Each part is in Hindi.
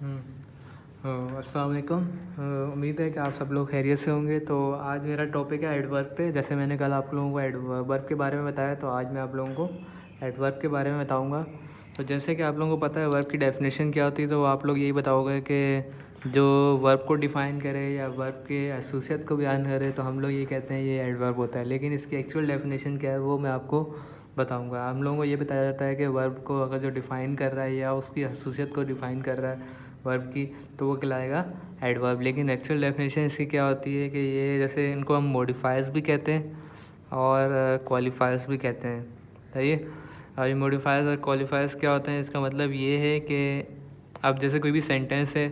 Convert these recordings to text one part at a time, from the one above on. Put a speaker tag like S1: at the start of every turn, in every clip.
S1: अस्सलाम वालेकुम। उम्मीद है कि आप सब लोग खैरियत से होंगे। तो आज मेरा टॉपिक है एडवर्ब पे। जैसे मैंने कल आप लोगों को एडवर्ब के बारे में बताया, तो आज मैं आप लोगों को एडवर्ब के बारे में बताऊंगा। तो जैसे कि आप लोगों को पता है वर्ब की डेफिनेशन क्या होती है, तो आप लोग यही बताओगे कि जो वर्ब को डिफ़ाइन करे या वर्ब के एसोसिएट को बयान करे, तो हम लोग ये कहते हैं ये एडवर्ब होता है। लेकिन इसकी एक्चुअल डेफिनेशन क्या है वो मैं आपको बताऊंगा। हम लोगों को ये बताया जाता है कि वर्ब को अगर जो डिफ़ाइन कर रहा है या उसकी एसोसिएट को डिफ़ाइन कर रहा है वर्ब की, तो वो कहलाएगा एडवर्ब। लेकिन एक्चुअल डेफिनेशन इसकी क्या होती है कि ये जैसे इनको हम मॉडिफायर्स भी कहते हैं और क्वालिफायर्स भी कहते हैं। सही है। और ये मॉडिफायर्स और क्वालिफायर्स क्या होते हैं, इसका मतलब ये है कि अब जैसे कोई भी सेंटेंस है,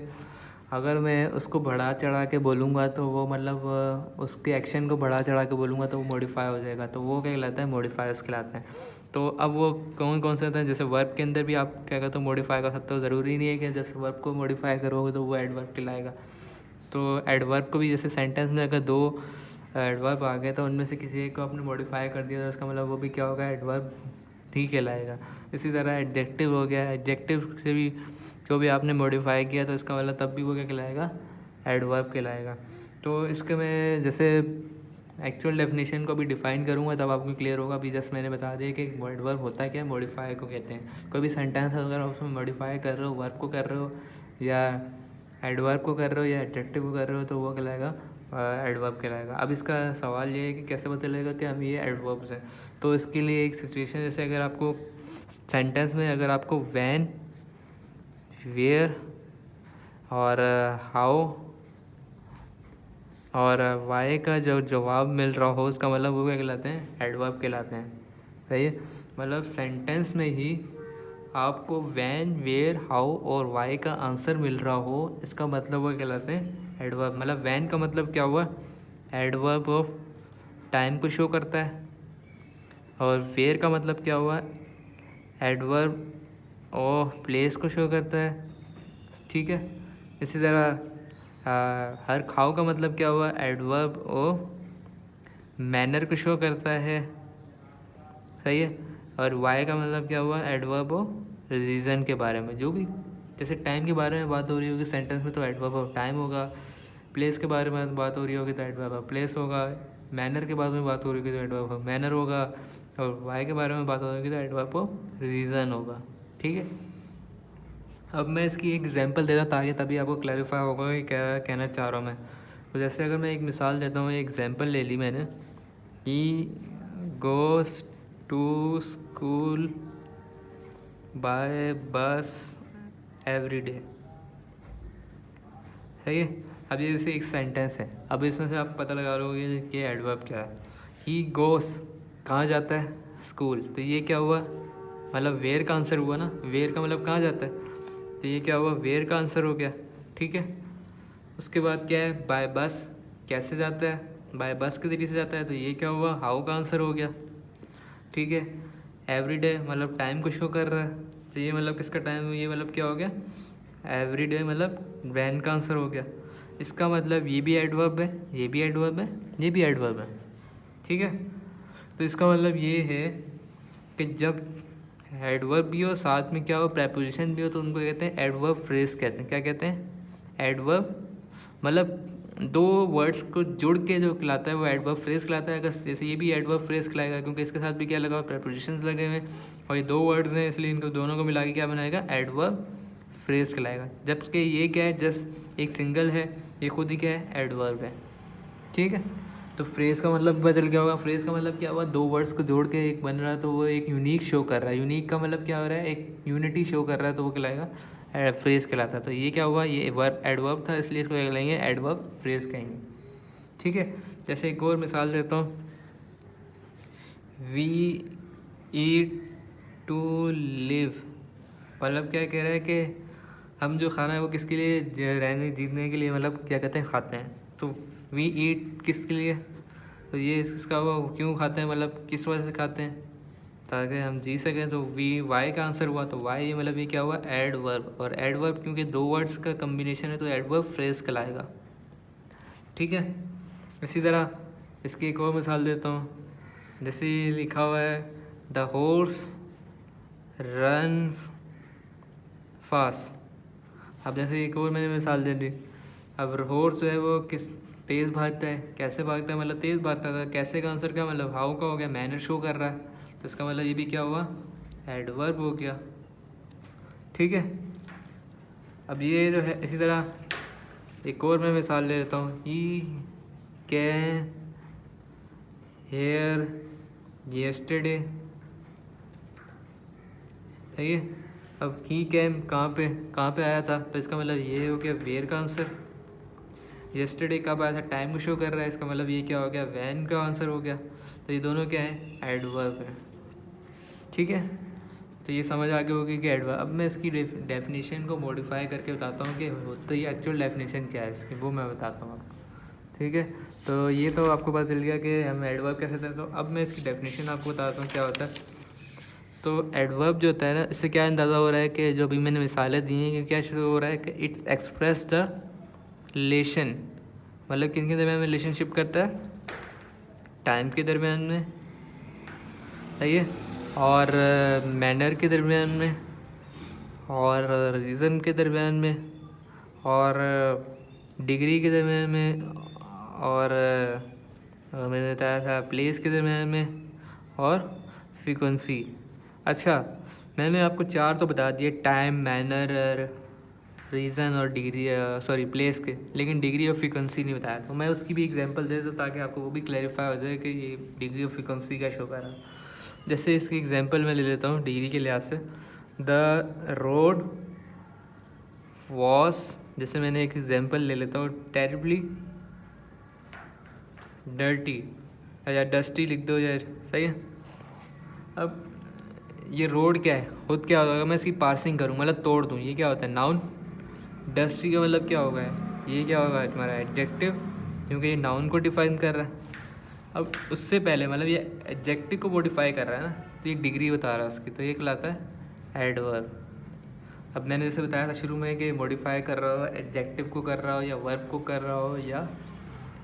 S1: अगर मैं उसको बढ़ा चढ़ा के बोलूँगा तो वो मतलब उसके एक्शन को बढ़ा चढ़ा के बोलूँगा तो वो मॉडिफाई हो जाएगा, तो वो क्या कहलाता है, मॉडिफायर्स कहलाते हैं। तो अब वो कौन कौन से होते हैं, जैसे वर्ब के अंदर भी आप क्या कहते हो मॉडिफाई कर सकते हो। ज़रूरी नहीं है कि जैसे वर्ब को मॉडिफाई करोगे तो वो एडवर्ब कहलाएगा। तो एडवर्ब को भी जैसे सेंटेंस में अगर दो एडवर्ब आ गए तो उनमें से किसी एक को आपने मॉडिफाई कर दिया तो उसका मतलब वो भी क्या होगा, एडवर्ब ही कहलाएगा। इसी तरह एडजेक्टिव हो गया, एडजेक्टिव से भी जो भी आपने मॉडिफाई किया तो इसका मतलब तब भी वो क्या कहलाएगा, एडवर्ब कहलाएगा। तो इसके मैं जैसे एक्चुअल डेफिनेशन को भी डिफ़ाइन करूँगा तब आपको क्लियर होगा। अभी जस्ट मैंने बता दिया कि एडवर्ब होता है क्या, मॉडिफाई को कहते हैं। कोई भी सेंटेंस अगर आप उसमें मॉडिफाई कर रहे हो, वर्ब को कर रहे हो या एडवर्ब को कर रहे हो या एडजेक्टिव को कर रहे हो, तो वो कहलाएगा एडवर्ब कहलाएगा। अब इसका सवाल ये है कि कैसे पता चलेगा कि हम ये एडवर्ब्स हैं। तो इसके लिए एक सिचुएशन, जैसे अगर आपको सेंटेंस में अगर आपको वैन, वेयर और हाउ और वाई का जो जवाब मिल रहा हो, उसका मतलब वो क्या कहलाते हैं, एडवर्ब कहलाते हैं। सही है। मतलब सेंटेंस में ही आपको वैन, वेयर, हाउ और वाई का आंसर मिल रहा हो, इसका मतलब वो कहलाते हैं एडवर्ब। मतलब वैन का मतलब क्या हुआ, एडवर्ब ऑफ टाइम को शो करता है। और वेयर का मतलब क्या हुआ, एडवर्ब ऑफ प्लेस को शो करता है। ठीक है। इसी तरह हर खाओ का मतलब क्या हुआ, एडवर्ब ऑफ मैनर को शो करता है। सही है। और वाई का मतलब क्या हुआ, एडवर्ब ऑफ रीज़न के बारे में। जो भी जैसे टाइम के बारे में बात हो रही होगी सेंटेंस में तो एडवर्ब ऑफ टाइम होगा, प्लेस के बारे में बात हो रही होगी तो एडवर्ब ऑफ प्लेस होगा, मैनर के बारे में बात हो रही होगी तो एडवर्ब ऑफ मैनर होगा, और वाई के बारे में बात हो रही होगी तो एडवर्ब ऑफ रीज़न होगा। ठीक है। अब मैं इसकी एक एग्जांपल देता हूँ ताकि तभी आपको क्लैरिफाई होगा कि क्या कहना चाह रहा हूँ मैं। तो जैसे अगर मैं एक मिसाल देता हूँ, एक एग्जांपल ले ली मैंने कि गोस टू स्कूल बाय बस एवरी डे। सही है। अब ये जैसे एक सेंटेंस है, अब इसमें से आप पता लगा लोगे कि एडवर्ब क्या है। ही गोस कहाँ जाता है, स्कूल। तो ये क्या हुआ, मतलब वेयर का आंसर हुआ ना, वेयर का मतलब कहाँ जाता है, तो ये क्या हुआ, वेयर का आंसर हो गया। ठीक है। उसके बाद क्या है, बाय बस, कैसे जाता है, बाय बस के जरिए से जाता है, तो ये क्या हुआ, हाउ का आंसर हो गया। ठीक है। एवरी डे मतलब टाइम को शो कर रहा है, तो ये मतलब किसका टाइम, ये मतलब क्या हो गया, एवरी डे मतलब वैन का आंसर हो गया। इसका मतलब ये भी एडवर्ब है, ये भी एडवर्ब है, ये भी एडवर्ब है। ठीक है। तो इसका मतलब ये है कि जब एडवर्ब भी हो साथ में क्या हो, प्रेपोजिशन भी हो, तो उनको कहते हैं एडवर्ब फ्रेज कहते हैं। क्या कहते हैं, एडवर्ब। मतलब दो वर्ड्स को जुड़ के जो कहलाता है वो एडवर्ब फ्रेज कहलाता है। अगर जैसे ये भी एडवर्ब फ्रेज कहलाएगा क्योंकि इसके साथ भी क्या लगा हुआ, प्रेपोजिशंस लगे हुए हैं, और ये दो वर्ड्स हैं इसलिए इनको दोनों को मिला के क्या बनाएगा, एडवर्ब फ्रेज कहलाएगा। जबकि ये क्या है, जस्ट एक सिंगल है, ये खुद ही क्या है, एडवर्ब है। ठीक है। तो फ्रेज़ का मतलब बदल गया होगा। फ्रेज़ का मतलब क्या हुआ, दो वर्ड्स को जोड़ के एक बन रहा है, तो वो एक यूनिक शो कर रहा है। यूनिक का मतलब क्या हो रहा है, एक यूनिटी शो कर रहा है, तो वो कहलाएगा फ्रेज़ कहलाता है। तो ये क्या हुआ, ये वर्ब एडवर्ब था इसलिए इसको क्या कहलाएंगे, एडवर्ब फ्रेज़ कहेंगे। ठीक है। जैसे एक और मिसाल देता हूँ, वी ईट टू लिव। मतलब क्या कह रहा है कि हम जो खाना है वो किसके लिए, रहने जीने के लिए, मतलब क्या कहते हैं, खाते हैं। तो वी ईट किसके लिए, तो ये इसका हुआ, क्यों खाते हैं, मतलब किस वजह से खाते हैं, ताकि हम जी सकें। तो वी वाई का आंसर हुआ, तो वाई मतलब ये क्या हुआ, एडवर्ब। और एडवर्ब क्योंकि दो वर्ड्स का कम्बिनेशन है तो एडवर्ब फ्रेज कहलाएगा। ठीक है। इसी तरह इसकी एक और मिसाल देता हूँ, जैसे लिखा हुआ है द हॉर्स रन्स फास्ट। अब जैसे एक और मैंने मिसाल दे दी। अब हॉर्स जो है वो किस तेज़ भागता है, कैसे भागता है, मतलब तेज़ भागता है। कैसे का आंसर क्या, मतलब हाउ का हो गया, मैनर शो कर रहा है, तो इसका मतलब ये भी क्या हुआ, एडवर्ब हो गया। ठीक है। अब ये जो है इसी तरह एक और मैं मिसाल ले लेता हूँ। He can hear yesterday. सही है। अब ही कैम कहाँ पे आया था, तो इसका मतलब ये हो गया वेयर का आंसर। येस्टरडे कब आया था, टाइम को शो कर रहा है, इसका मतलब ये क्या हो गया, वैन का आंसर हो गया। तो ये दोनों क्या है, एडवर्ब है। ठीक है। तो ये समझ आ गई होगी कि एडवर्ब। अब मैं इसकी डेफिनेशन को मॉडिफाई करके बताता हूँ कि तो ये एक्चुअल डेफिनेशन क्या है इसकी, वो मैं बताता हूँ आपको। ठीक है। तो ये तो आपको पता चल गया कि हम एडवर्ब कैसे थे। तो अब मैं इसकी डेफिनेशन आपको बताता हूँ क्या होता है। तो एडवर्ब जो होता है ना, इससे क्या अंदाज़ा हो रहा है कि जो अभी मैंने मिसालें दी हैं कि क्या शुरू हो रहा है कि इट्स एक्सप्रेस द रिलेशन, मतलब किन के दरमियान में रिलेशनशिप करता है, टाइम के दरमियान में, सही है, और मैनर के दरमियान में, और रीज़न के दरमियान में, और डिग्री के दरमियान में, और मैंने बताया था प्लेस के दरमियान में, और फ्रीक्वेंसी। अच्छा, मैंने आपको 4 तो बता दिए, टाइम, मैनर, रीज़न और डिग्री, सॉरी प्लेस के, लेकिन डिग्री ऑफ फ्रीक्वेंसी नहीं बताया। तो मैं उसकी भी एग्जांपल दे दूँ ताकि आपको वो भी क्लैरिफाई हो जाए कि ये डिग्री ऑफ फ्रीक्वेंसी का शो कर रहा है। जैसे इसकी एग्जांपल मैं ले लेता हूँ डिग्री के लिहाज से। द रोड वॉस, जैसे मैंने एक एग्जांपल ले लेता हूँ, टेरिबली डर्टी, या डस्टी लिख दो यार, सही है। अब ये रोड क्या है, खुद क्या होगा, अगर मैं इसकी पार्सिंग करूँ मतलब तोड़ दूँ, ये क्या होता है, नाउन। डस्टी का मतलब क्या होगा, ये क्या होगा तुम्हारा एडजेक्टिव, क्योंकि ये नाउन को डिफाइन कर रहा है। अब उससे पहले मतलब ये एडजेक्टिव को मॉडिफाई कर रहा है ना, तो ये डिग्री बता रहा है उसकी, तो ये कहलाता है एडवर्ब। अब मैंने जैसे बताया था शुरू में कि मॉडिफाई कर रहा हो, एडजेक्टिव को कर रहा हो, या वर्ब को कर रहा हो, या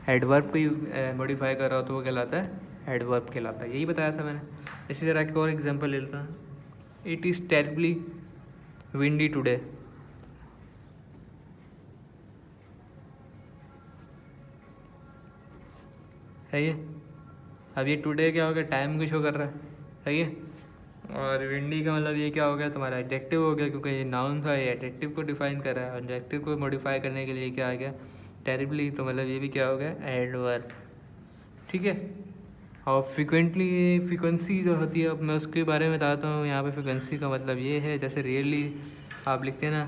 S1: एडवर्ब को मॉडिफाई कर रहा हो, तो वो कहलाता है एडवर्ब कहलाता है। यही बताया था मैंने। इसी तरह एक और एग्जांपल ले लेता हूँ। It is terribly windy today. सही है। अब ये टुडे क्या हो गया, टाइम को शो कर रहा है, सही है। और विंडी का मतलब ये क्या हो गया, तुम्हारा एडजेक्टिव हो गया, क्योंकि ये नाउन था, ये एडजेक्टिव को डिफाइन कर रहा है। एडजेक्टिव को मॉडिफाई करने के लिए क्या आ गया, टेरिबली, तो मतलब ये भी क्या हो गया, एडवर्ब। ठीक है। और फ्रिक्वेंसी जो होती है, अब मैं उसके बारे में बताता हूँ। यहाँ पे फ्रिक्वेंसी का मतलब ये है, जैसे रियली आप लिखते हैं ना,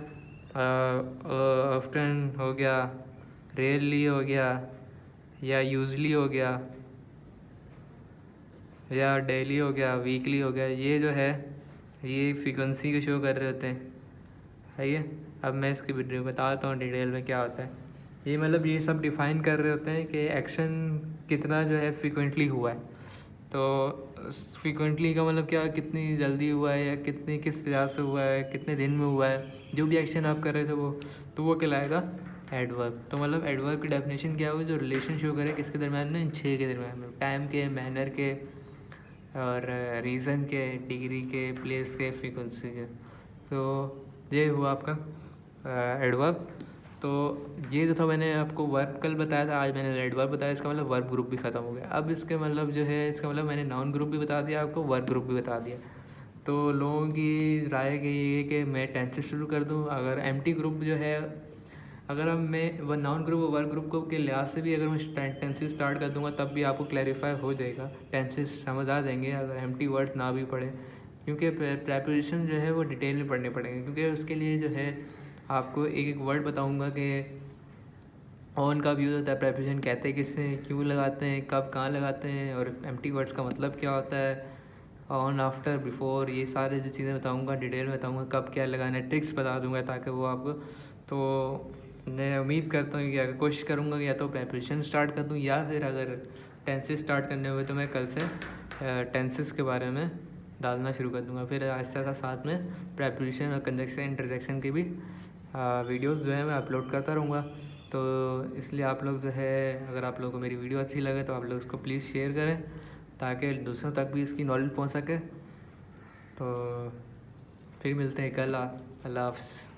S1: ऑफ्टन हो गया, रेयरली हो गया, या यूजली हो गया, या डेली हो गया, वीकली हो गया, ये जो है ये फ्रीक्वेंसी को शो कर रहे होते हैं, सही है। अब मैं इसकी वीडियो बताता हूँ डिटेल में क्या होता है। ये मतलब ये सब डिफ़ाइन कर रहे होते हैं कि एक्शन कितना जो है फ्रीक्वेंटली हुआ है। तो फ्रीक्वेंटली का मतलब क्या, कितनी जल्दी हुआ है, या कितनी किस तरह से हुआ है, कितने दिन में हुआ है, जो भी एक्शन आप कर रहे थे वो, तो वो कहलाएगा एडवर्ब। तो मतलब एडवर्ब की डेफिनेशन क्या हुई, जो रिलेशन शो करे किसके दरम्यान में, इन 6 के दरम्यान में, टाइम के, मैनर के, और रीज़न के, डिग्री के, प्लेस के, फ्रीक्वेंसी के। तो ये हुआ आपका एडवर्ब। तो ये जो था मैंने आपको वर्ब कल बताया था, आज मैंने एडवर्ब बताया। इसका मतलब वर्ब ग्रुप भी ख़त्म हो गया। अब इसके मतलब जो है, इसका मतलब मैंने नाउन ग्रुप भी बता दिया आपको, वर्ब ग्रुप भी बता दिया। तो लोगों की राय यही है कि मैं टेंथ से शुरू कर दूँ। अगर एम्प्टी ग्रुप जो है, अगर अब मैं वन नाउन ग्रुप और वर्ब ग्रुप को के लिहाज से भी अगर मैं टेंसेस स्टार्ट कर दूंगा, तब भी आपको क्लैरिफाई हो जाएगा, टेंसेस समझ आ जाएंगे अगर एम्प्टी वर्ड्स ना भी पढ़े। क्योंकि प्रेपोजिशन जो है वो डिटेल में पढ़ने पड़ेंगे, क्योंकि उसके लिए जो है आपको एक एक वर्ड बताऊंगा कि ऑन का यूज़ होता है, प्रेपोजिशन कहते हैं किससे, क्यों लगाते हैं, कब कहाँ लगाते हैं, और एम्प्टी वर्ड्स का मतलब क्या होता है, ऑन, आफ्टर, बिफोर, ये सारे जो चीज़ें बताऊंगा, डिटेल में बताऊंगा, कब क्या लगाना है, ट्रिक्स बता दूंगा ताकि वो आपको। तो मैं उम्मीद करता हूँ कि अगर कोशिश करूँगा कि या तो प्रेपोजिशन स्टार्ट कर दूँ, या फिर अगर टेंसेस स्टार्ट करने हुए तो मैं कल से टेंसेस के बारे में डालना शुरू कर दूँगा। फिर आहिस्ता आहिस्ता साथ में प्रेपोजिशन और कंजक्शन, इंटरजेक्शन की भी वीडियोस जो है मैं अपलोड करता रहूँगा। तो इसलिए आप लोग जो है, अगर आप लोगों को मेरी वीडियो अच्छी लगे तो आप लोग इसको प्लीज़ शेयर करें, ताकि दूसरों तक भी इसकी नॉलेज पहुँच सके। तो फिर मिलते हैं कल। अल्लाह हाफ़िज़।